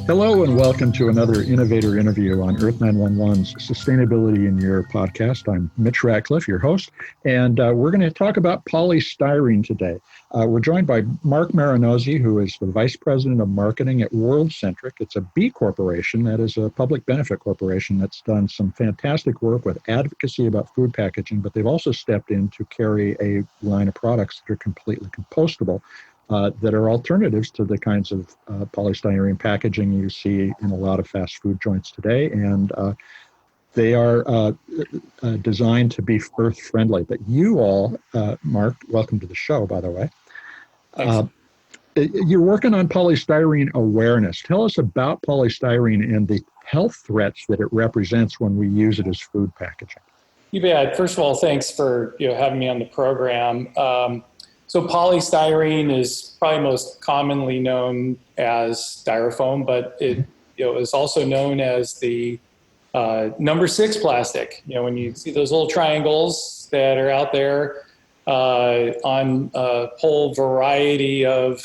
Hello and welcome to another Innovator interview on Earth911's Sustainability in Your podcast. I'm Mitch Ratcliffe, your host, and we're going to talk about polystyrene today. We're joined by Mark Marrinozi, who is the Vice President of Marketing at World Centric. It's a B Corporation, that is a public benefit corporation that's done some fantastic work with advocacy about food packaging, but they've also stepped in to carry a line of products that are completely compostable. That are alternatives to the kinds of polystyrene packaging you see in a lot of fast food joints today. And they are designed to be earth friendly. But you all, Mark, welcome to the show, by the way. You're working on polystyrene awareness. Tell us about polystyrene and the health threats that it represents when we use it as food packaging. You bet. First of all, thanks for having me on the program. So polystyrene is probably most commonly known as styrofoam, but it is also known as the number 6 plastic. When you see those little triangles that are out there on a whole variety of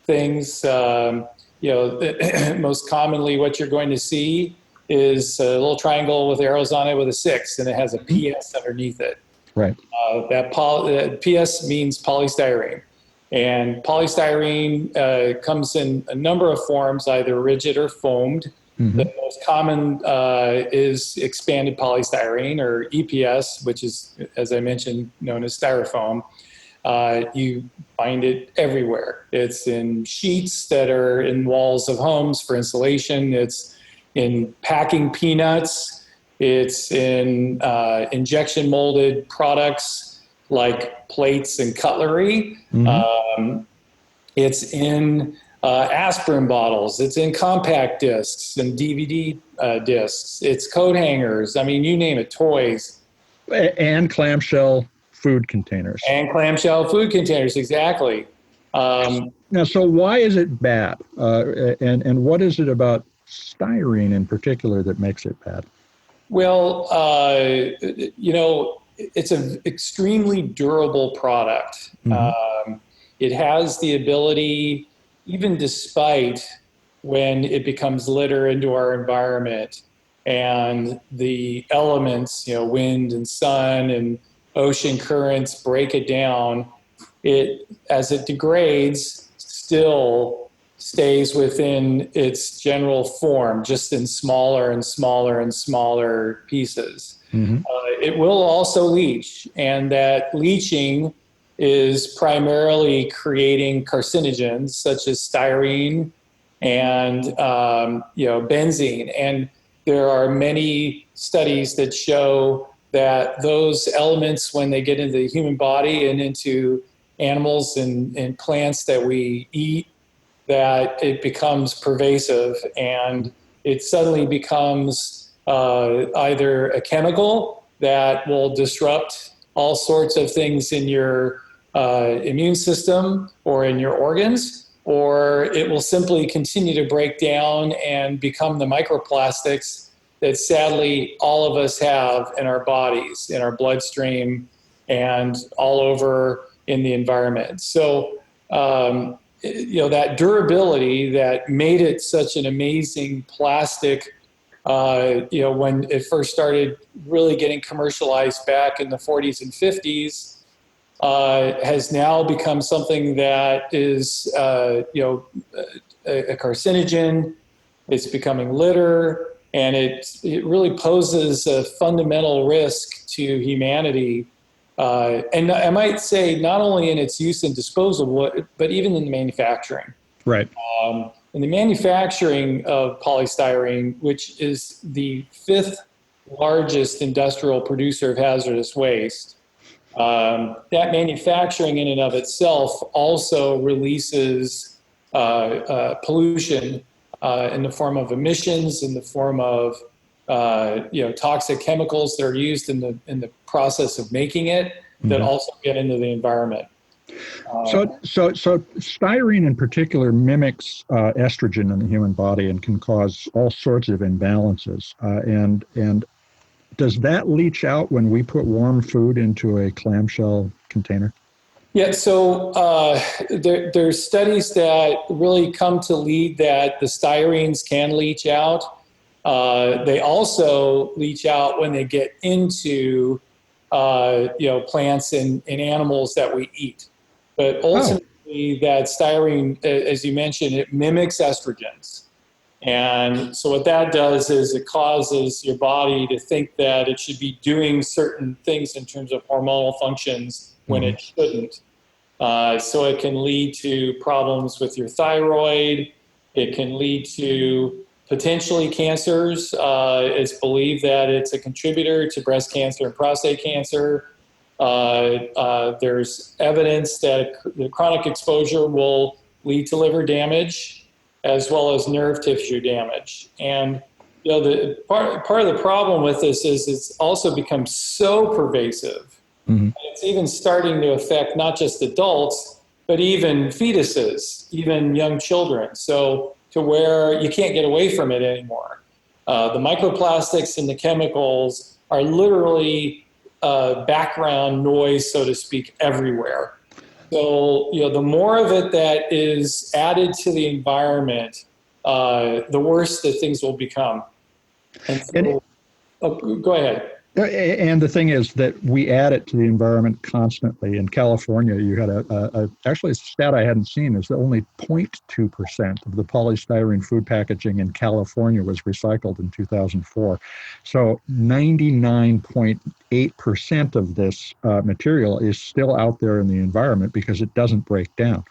things, most commonly what you're going to see is a little triangle with arrows on it with a 6, and it has a PS underneath it. Right. That PS means polystyrene. And polystyrene comes in a number of forms, either rigid or foamed. Mm-hmm. The most common is expanded polystyrene, or EPS, which is, as I mentioned, known as styrofoam. You find it everywhere. It's in sheets that are in walls of homes for insulation. It's in packing peanuts. It's in injection molded products like plates and cutlery. Mm-hmm. It's in aspirin bottles. It's in compact discs and DVD discs. It's coat hangers. I mean, you name it, toys. And clamshell food containers. Exactly. Now, so why is it bad? And what is it about styrene in particular that makes it bad? Well, it's an extremely durable product. Mm-hmm. It has the ability, even despite when it becomes litter into our environment and the elements, wind and sun and ocean currents break it down, as it degrades, still stays within its general form, just in smaller and smaller and smaller pieces. Mm-hmm. It will also leach, and that leaching is primarily creating carcinogens such as styrene and benzene. And there are many studies that show that those elements, when they get into the human body and into animals and plants that we eat, that it becomes pervasive and it suddenly becomes either a chemical that will disrupt all sorts of things in your immune system or in your organs, or it will simply continue to break down and become the microplastics that sadly all of us have in our bodies, in our bloodstream, and all over in the environment. So, that durability that made it such an amazing plastic, when it first started really getting commercialized back in the 40s and 50s, has now become something that is, a carcinogen. It's becoming litter, and it really poses a fundamental risk to humanity. And I might say not only in its use and disposal, but even in the manufacturing. Right. In the manufacturing of polystyrene, which is the 5th largest industrial producer of hazardous waste, that manufacturing in and of itself also releases pollution in the form of emissions, in the form of toxic chemicals that are used in the process of making it, that mm-hmm. also get into the environment. So styrene in particular mimics estrogen in the human body and can cause all sorts of imbalances. And does that leach out when we put warm food into a clamshell container? Yeah, so there's studies that really come to lead that the styrenes can leach out. They also leach out when they get into plants and animals that we eat. But ultimately, that styrene, as you mentioned, it mimics estrogens. And so what that does is it causes your body to think that it should be doing certain things in terms of hormonal functions when it shouldn't. So it can lead to problems with your thyroid. It can lead to potentially cancers. It's believed that it's a contributor to breast cancer and prostate cancer. There's evidence that the chronic exposure will lead to liver damage as well as nerve tissue damage. And the part of the problem with this is it's also become so pervasive. It's even starting to affect not just adults, but even fetuses, even young children. So to where you can't get away from it anymore. The microplastics and the chemicals are literally background noise, so to speak, everywhere. So, the more of it that is added to the environment, the worse that things will become. And so, go ahead. And the thing is that we add it to the environment constantly. In California, you had actually a stat I hadn't seen is that only 0.2% of the polystyrene food packaging in California was recycled in 2004. So 99.8% of this material is still out there in the environment because it doesn't break down.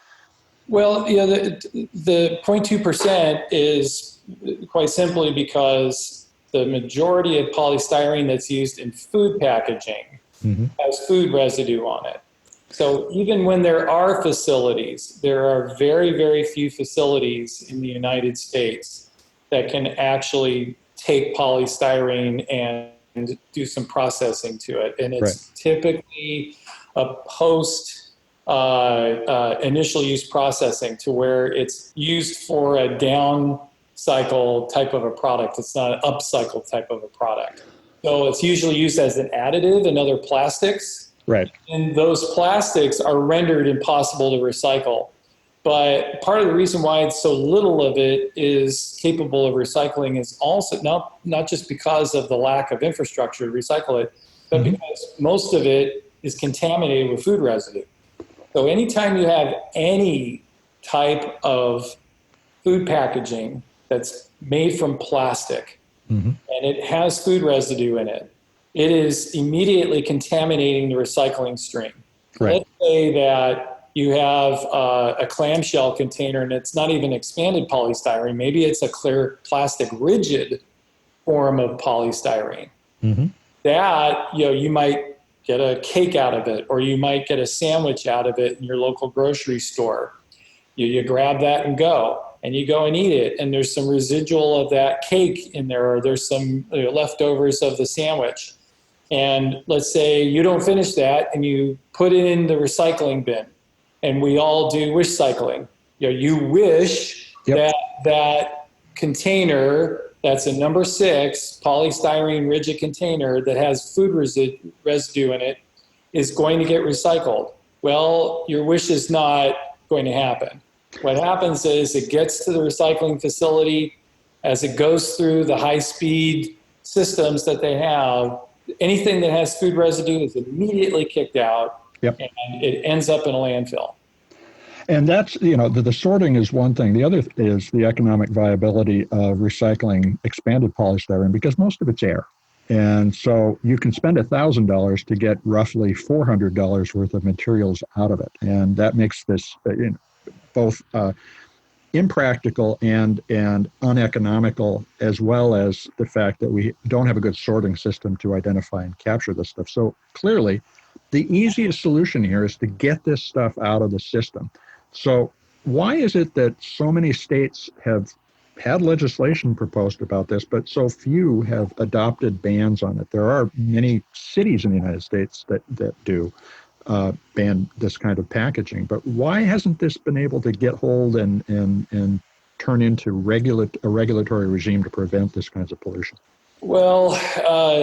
Well, the 0.2% is quite simply because the majority of polystyrene that's used in food packaging has food residue on it. So even when there are facilities, there are very, very few facilities in the United States that can actually take polystyrene and do some processing to it. And it's typically a post initial use processing to where it's used for a down cycle type of a product. It's not an upcycle type of a product. So it's usually used as an additive in other plastics. Right. And those plastics are rendered impossible to recycle. But part of the reason why it's so little of it is capable of recycling is also not just because of the lack of infrastructure to recycle it, but because most of it is contaminated with food residue. So anytime you have any type of food packaging that's made from plastic and it has food residue in it, it is immediately contaminating the recycling stream. Right. Let's say that you have a clamshell container and it's not even expanded polystyrene. Maybe it's a clear plastic rigid form of polystyrene. That, you might get a cake out of it, or you might get a sandwich out of it in your local grocery store. You grab that and go. And you go and eat it, and there's some residual of that cake in there, or there's some leftovers of the sandwich. And let's say you don't finish that, and you put it in the recycling bin. And we all do wish cycling. You wish that container that's a number 6 polystyrene rigid container that has food residue in it is going to get recycled. Well, your wish is not going to happen. What happens is it gets to the recycling facility. As it goes through the high-speed systems that they have, anything that has food residue is immediately kicked out, and it ends up in a landfill. And that's, the sorting is one thing. The other is the economic viability of recycling expanded polystyrene, because most of it's air. And so you can spend $1,000 to get roughly $400 worth of materials out of it. And that makes this both impractical and uneconomical, as well as the fact that we don't have a good sorting system to identify and capture this stuff. So clearly, the easiest solution here is to get this stuff out of the system. So why is it that so many states have had legislation proposed about this, but so few have adopted bans on it? There are many cities in the United States that do ban this kind of packaging, but why hasn't this been able to get hold and turn into a regulatory regime to prevent this kinds of pollution? Well,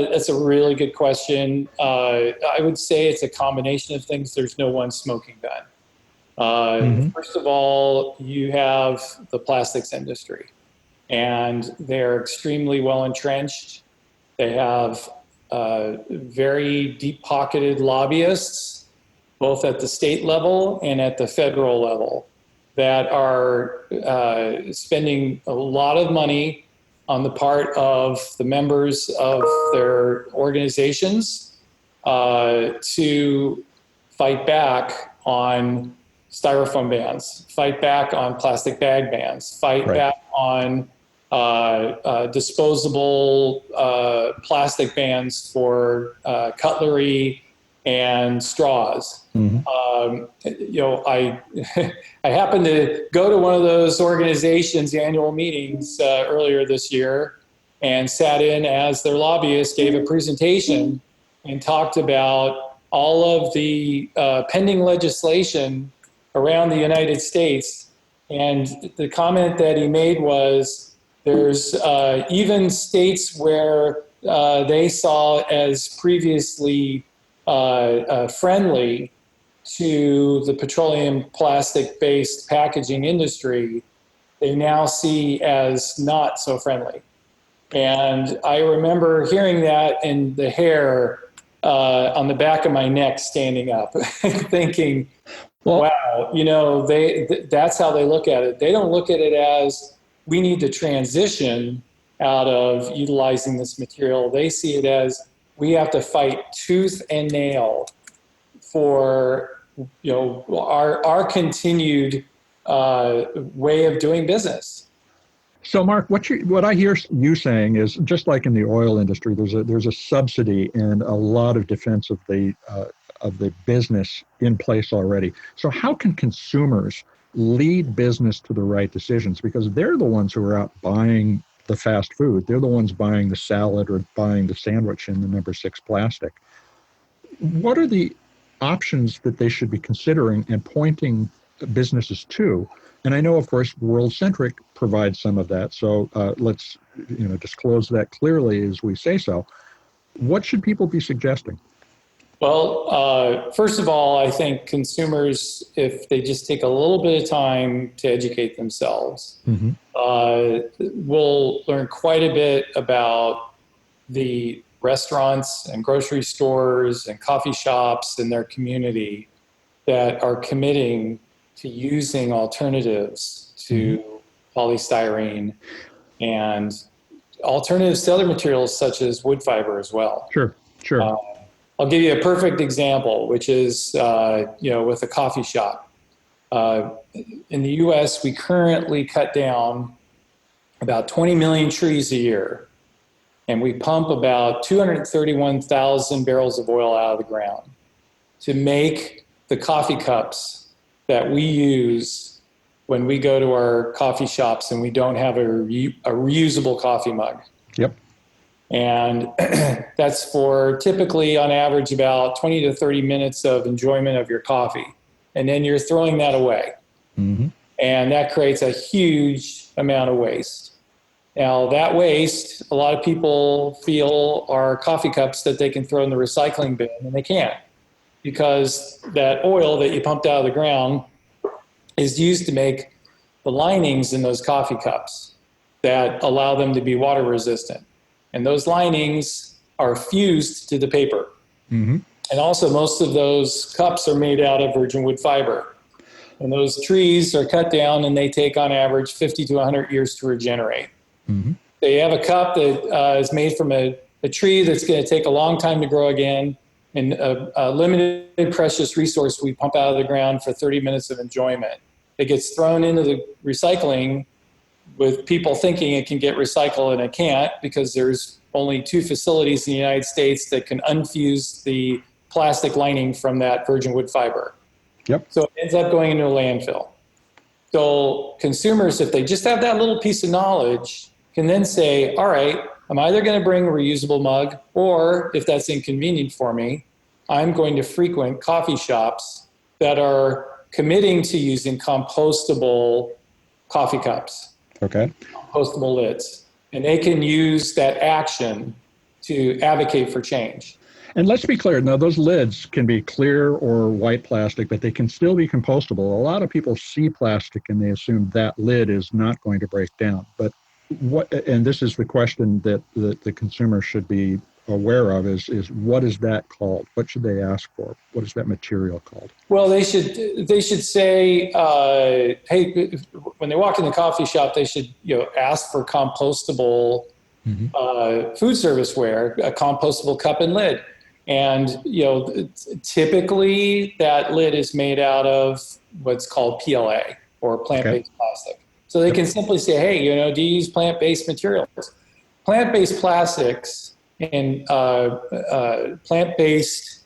that's a really good question. I would say it's a combination of things. There's no one smoking gun. First of all, you have the plastics industry, and they're extremely well entrenched. They have very deep-pocketed lobbyists, both at the state level and at the federal level, that are spending a lot of money on the part of the members of their organizations to fight back on styrofoam bans, fight back on plastic bag bans, fight back on disposable plastic bans for cutlery and straws. I I happened to go to one of those organizations' annual meetings earlier this year, and sat in as their lobbyist, gave a presentation and talked about all of the pending legislation around the United States. And the comment that he made was, there's even states where they saw as previously friendly to the petroleum plastic-based packaging industry, they now see as not so friendly. And I remember hearing that, and the hair on the back of my neck standing up, thinking, wow, that's how they look at it. They don't look at it as, we need to transition out of utilizing this material. They see it as, we have to fight tooth and nail for our continued way of doing business. So, Mark, what I hear you saying is, just like in the oil industry, there's a subsidy and a lot of defense of the business in place already. So, how can consumers lead business to the right decisions? Because they're the ones who are out buying the fast food. They're the ones buying the salad or buying the sandwich in the number 6 plastic. What are the options that they should be considering and pointing businesses to? And I know, of course, World Centric provides some of that. So let's disclose that clearly as we say so. What should people be suggesting? Well, first of all, I think consumers, if they just take a little bit of time to educate themselves, will learn quite a bit about the restaurants and grocery stores and coffee shops in their community that are committing to using alternatives to polystyrene and alternatives to other materials such as wood fiber as well. Sure. I'll give you a perfect example, which is, with a coffee shop. In the U.S., we currently cut down about 20 million trees a year, and we pump about 231,000 barrels of oil out of the ground to make the coffee cups that we use when we go to our coffee shops and we don't have a reusable coffee mug. Yep. And that's for typically, on average, about 20 to 30 minutes of enjoyment of your coffee. And then you're throwing that away. And that creates a huge amount of waste. Now, that waste, a lot of people feel are coffee cups that they can throw in the recycling bin, and they can't, because that oil that you pumped out of the ground is used to make the linings in those coffee cups that allow them to be water resistant. And those linings are fused to the paper. And also, most of those cups are made out of virgin wood fiber. And those trees are cut down, and they take on average 50 to 100 years to regenerate. They have a cup that is made from a tree that's going to take a long time to grow again, and a limited precious resource we pump out of the ground for 30 minutes of enjoyment. It gets thrown into the recycling with people thinking it can get recycled, and it can't, because there's only 2 facilities in the United States that can unfuse the plastic lining from that virgin wood fiber. So it ends up going into a landfill. So consumers, if they just have that little piece of knowledge, can then say, all right, I'm either going to bring a reusable mug, or if that's inconvenient for me, I'm going to frequent coffee shops that are committing to using compostable coffee cups. Compostable lids. And they can use that action to advocate for change. And let's be clear, now those lids can be clear or white plastic, but they can still be compostable. A lot of people see plastic and they assume that lid is not going to break down. But what, and this is the question that the consumer should be aware of, is what is that called? What should they ask for? What is that material called? Well, they should say, hey, when they walk in the coffee shop, they should ask for compostable food serviceware, a compostable cup and lid. And typically that lid is made out of what's called PLA, or plant-based plastic. So they can simply say, hey, do you use plant-based materials? Plant-based plastics and plant-based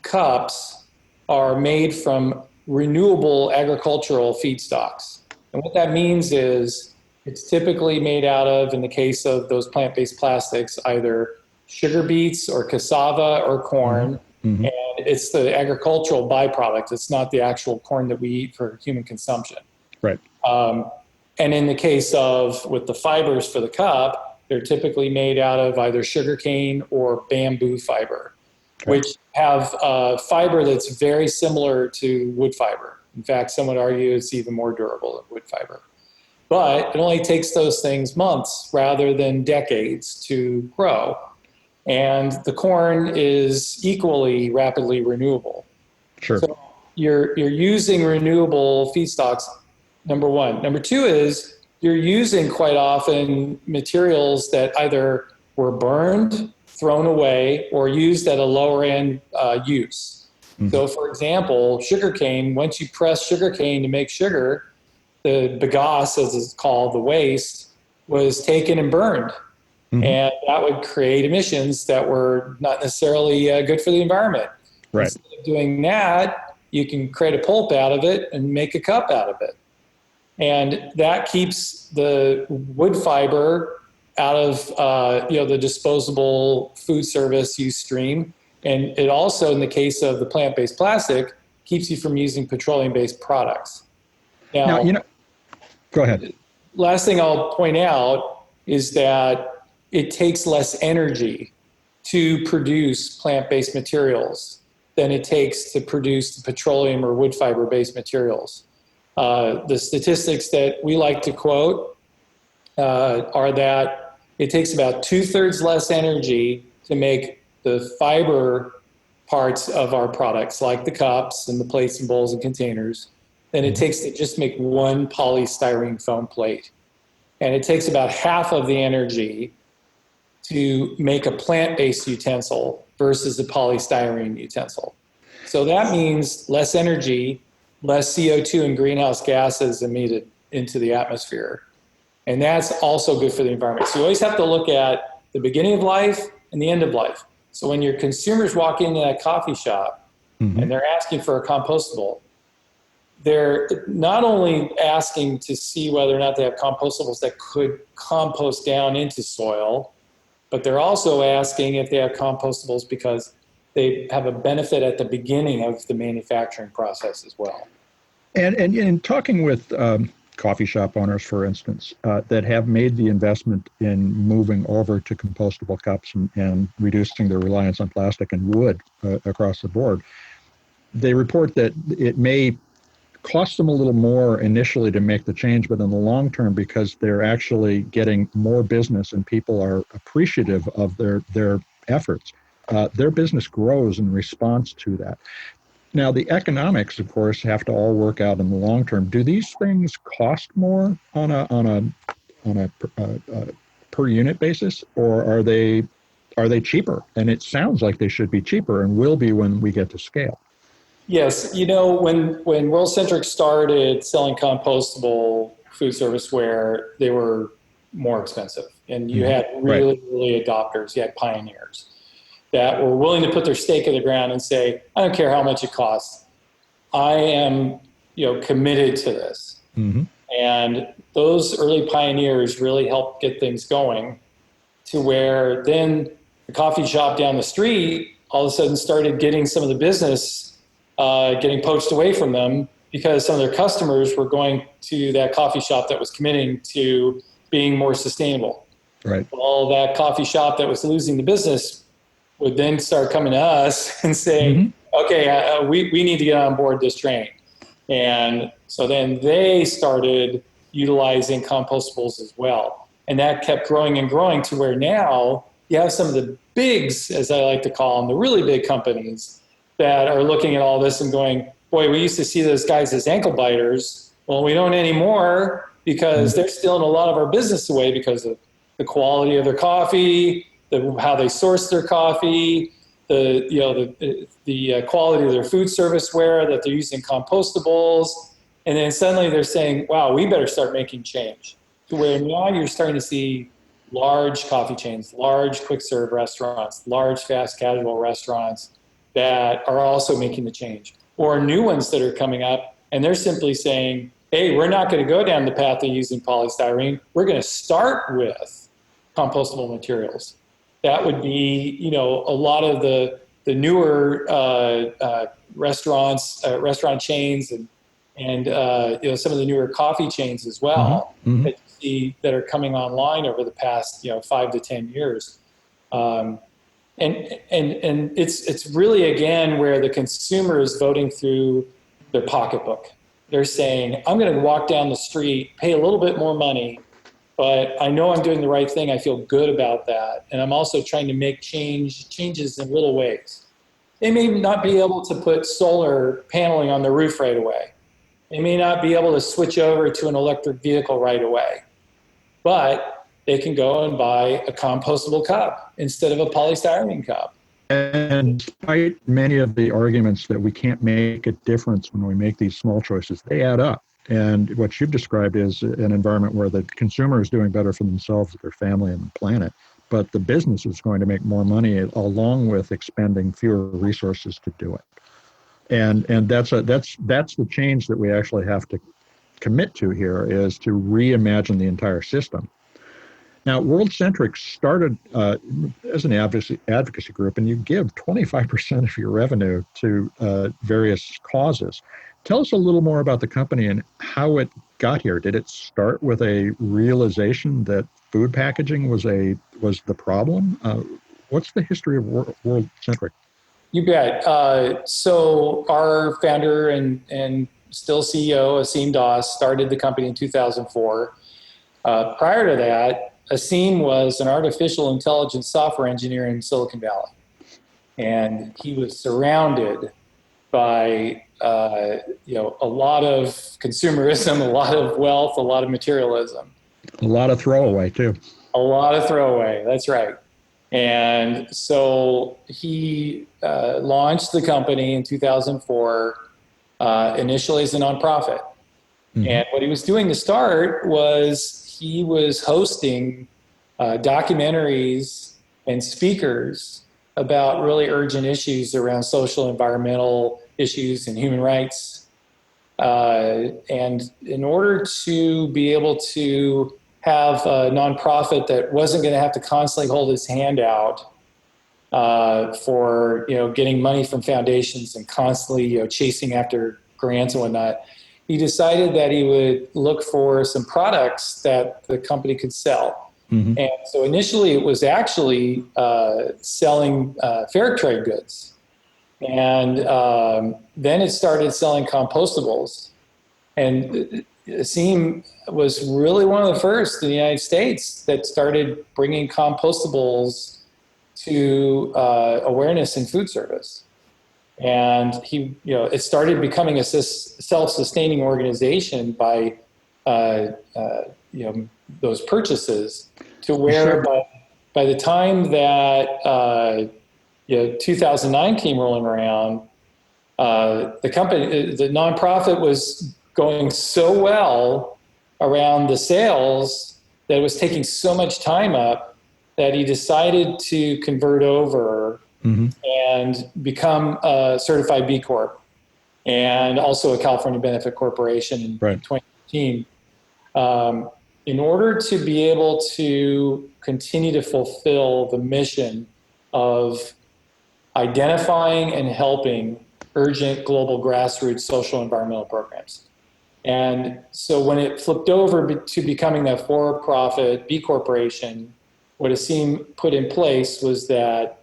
cups are made from renewable agricultural feedstocks. And what that means is it's typically made out of, in the case of those plant-based plastics, either sugar beets or cassava or corn. And it's the agricultural byproduct. It's not the actual corn that we eat for human consumption. Right. And in the case of with the fibers for the cup, they're typically made out of either sugarcane or bamboo fiber, which have fiber that's very similar to wood fiber. In fact, some would argue it's even more durable than wood fiber. But it only takes those things months rather than decades to grow. And the corn is equally rapidly renewable. Sure. So you're using renewable feedstocks, number one. Number two is you're using quite often materials that either were burned, thrown away, or used at a lower end use. So for example, sugarcane, once you press sugarcane to make sugar, the bagasse, as it's called, the waste, was taken and burned. And that would create emissions that were not necessarily good for the environment. Right. Instead of doing that, you can create a pulp out of it and make a cup out of it. And that keeps the wood fiber out of the disposable food service use stream. And it also, in the case of the plant-based plastic, keeps you from using petroleum-based products. Now, go ahead. Last thing I'll point out is that it takes less energy to produce plant-based materials than it takes to produce the petroleum or wood fiber-based materials. The statistics that we like to quote are that it takes about 2/3 less energy to make the fiber parts of our products, like the cups and the plates and bowls and containers, than it takes to just make one polystyrene foam plate. And it takes about half of the energy to make a plant-based utensil versus a polystyrene utensil. So that means less energy, less CO2 and greenhouse gases emitted into the atmosphere. And that's also good for the environment. So you always have to look at the beginning of life and the end of life. So when your consumers walk into that coffee shop and they're asking for a compostable, they're not only asking to see whether or not they have compostables that could compost down into soil, but they're also asking if they have compostables because they have a benefit at the beginning of the manufacturing process as well. And in talking with coffee shop owners, for instance, that have made the investment in moving over to compostable cups and reducing their reliance on plastic and wood across the board, they report that it may cost them a little more initially to make the change, but in the long term, because they're actually getting more business and people are appreciative of their efforts, their business grows in response to that. Now, the economics, of course, have to all work out in the long term. Do these things cost more on a per unit basis, or are they cheaper? And it sounds like they should be cheaper and will be when we get to scale. Yes, when World Centric started selling compostable food serviceware, they were more expensive. And you had really adopters, you had pioneers that were willing to put their stake in the ground and say, I don't care how much it costs. I am committed to this. And those early pioneers really helped get things going to where then the coffee shop down the street all of a sudden started getting some of the business getting poached away from them because some of their customers were going to that coffee shop that was committing to being more sustainable. Right. Well, that coffee shop that was losing the business would then start coming to us and saying, okay, we need to get on board this train. And so then they started utilizing compostables as well. And that kept growing and growing to where now you have some of the bigs, as I like to call them, the really big companies that are looking at all this and going, boy, we used to see those guys as ankle biters. Well, we don't anymore because they're stealing a lot of our business away because of the quality of their coffee, how they source their coffee, the quality of their food serviceware, that they're using compostables. And then suddenly they're saying, wow, we better start making change. To where now you're starting to see large coffee chains, large quick serve restaurants, large fast casual restaurants that are also making the change. Or new ones that are coming up, and they're simply saying, hey, we're not going to go down the path of using polystyrene. We're going to start with compostable materials. That would be, a lot of the newer restaurants, restaurant chains, and some of the newer coffee chains as well that you see that are coming online over the past 5 to 10 years. And it's really, again, where the consumer is voting through their pocketbook. They're saying, I'm going to walk down the street, pay a little bit more money, but I know I'm doing the right thing. I feel good about that. And I'm also trying to make changes in little ways. They may not be able to put solar paneling on their roof right away. They may not be able to switch over to an electric vehicle right away, but they can go and buy a compostable cup instead of a polystyrene cup. And despite many of the arguments that we can't make a difference when we make these small choices, they add up. And what you've described is an environment where the consumer is doing better for themselves, their family, and the planet, but the business is going to make more money along with expending fewer resources to do it. And that's the change that we actually have to commit to here, is to reimagine the entire system. Now, World Centric started as an advocacy group, and you give 25% of your revenue to various causes. Tell us a little more about the company and how it got here. Did it start with a realization that food packaging was the problem? What's the history of World Centric? You bet. So our founder and still CEO, Asim Das, started the company in 2004. Prior to that, Asim was an artificial intelligence software engineer in Silicon Valley. And he was surrounded by a lot of consumerism, a lot of wealth, a lot of materialism. A lot of throwaway, too. A lot of throwaway, that's right. And so he launched the company in 2004, initially as a nonprofit. And what he was doing to start was he was hosting documentaries and speakers about really urgent issues around social, environmental issues and human rights. And in order to be able to have a nonprofit that wasn't going to have to constantly hold his hand out for getting money from foundations and constantly chasing after grants and whatnot, he decided that he would look for some products that the company could sell. And so initially it was actually selling fair trade goods. And then it started selling compostables. And Asim was really one of the first in the United States that started bringing compostables to awareness in food service. And he, it started becoming a self-sustaining organization by, those purchases, to where by the time that 2009 came rolling around, the company, the nonprofit, was going so well around the sales that it was taking so much time up that he decided to convert over and become a certified B Corp and also a California Benefit Corporation in 2015. In order to be able to continue to fulfill the mission of identifying and helping urgent global grassroots social environmental programs. And so when it flipped over to becoming a for-profit B Corporation what Asim put in place was that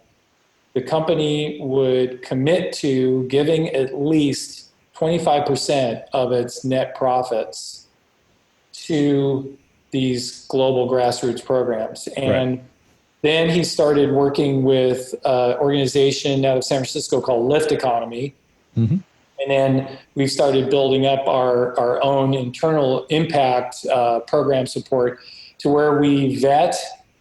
the company would commit to giving at least 25% of its net profits to these global grassroots programs. And then he started working with an organization out of San Francisco called Lift Economy. Mm-hmm. And then we've started building up our own internal impact program support to where we vet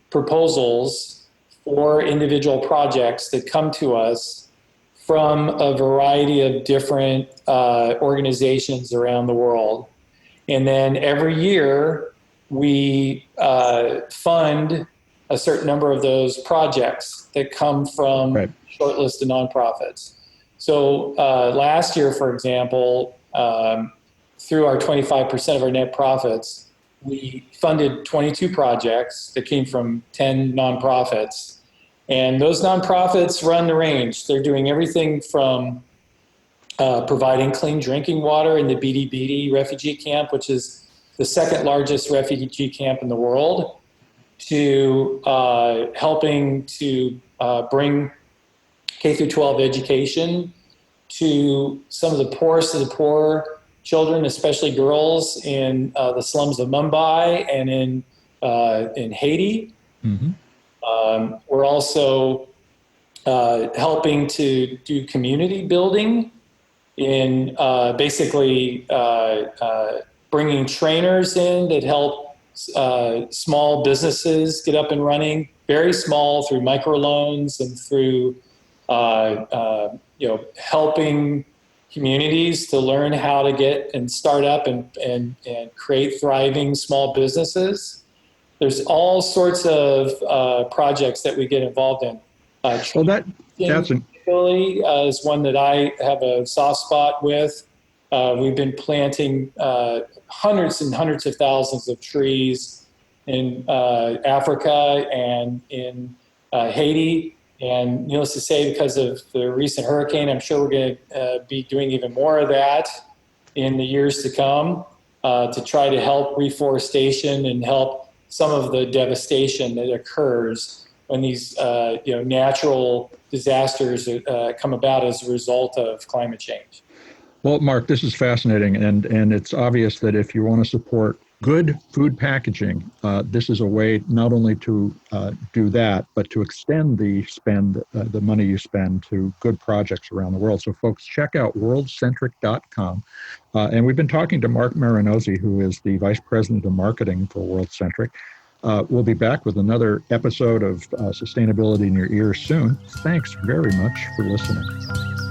proposals for individual projects that come to us from a variety of different organizations around the world. And then every year we fund a certain number of those projects that come from shortlisted nonprofits. So last year, for example, through our 25% of our net profits, we funded 22 projects that came from 10 nonprofits. And those nonprofits run the range. They're doing everything from providing clean drinking water in the Bidi Bidi refugee camp, which is the second largest refugee camp in the world, to helping to bring K through 12 education to some of the poorest of the poor children, especially girls in the slums of Mumbai and in Haiti. Mm-hmm. We're also helping to do community building in basically bringing trainers in that help small businesses get up and running, very small, through microloans and through helping communities to learn how to get and start up and create thriving small businesses. There's all sorts of projects that we get involved in. That's is one that I have a soft spot with. We've been planting hundreds and hundreds of thousands of trees in Africa and in Haiti. And needless to say, because of the recent hurricane, I'm sure we're going to be doing even more of that in the years to come to try to help reforestation and help some of the devastation that occurs when these natural disasters come about as a result of climate change. Well, Mark, this is fascinating, and it's obvious that if you want to support good food packaging, this is a way not only to do that, but to extend the money you spend to good projects around the world. So folks, check out worldcentric.com. And we've been talking to Mark Marrinozi, who is the Vice President of Marketing for World Centric. We'll be back with another episode of Sustainability in Your Ears soon. Thanks very much for listening.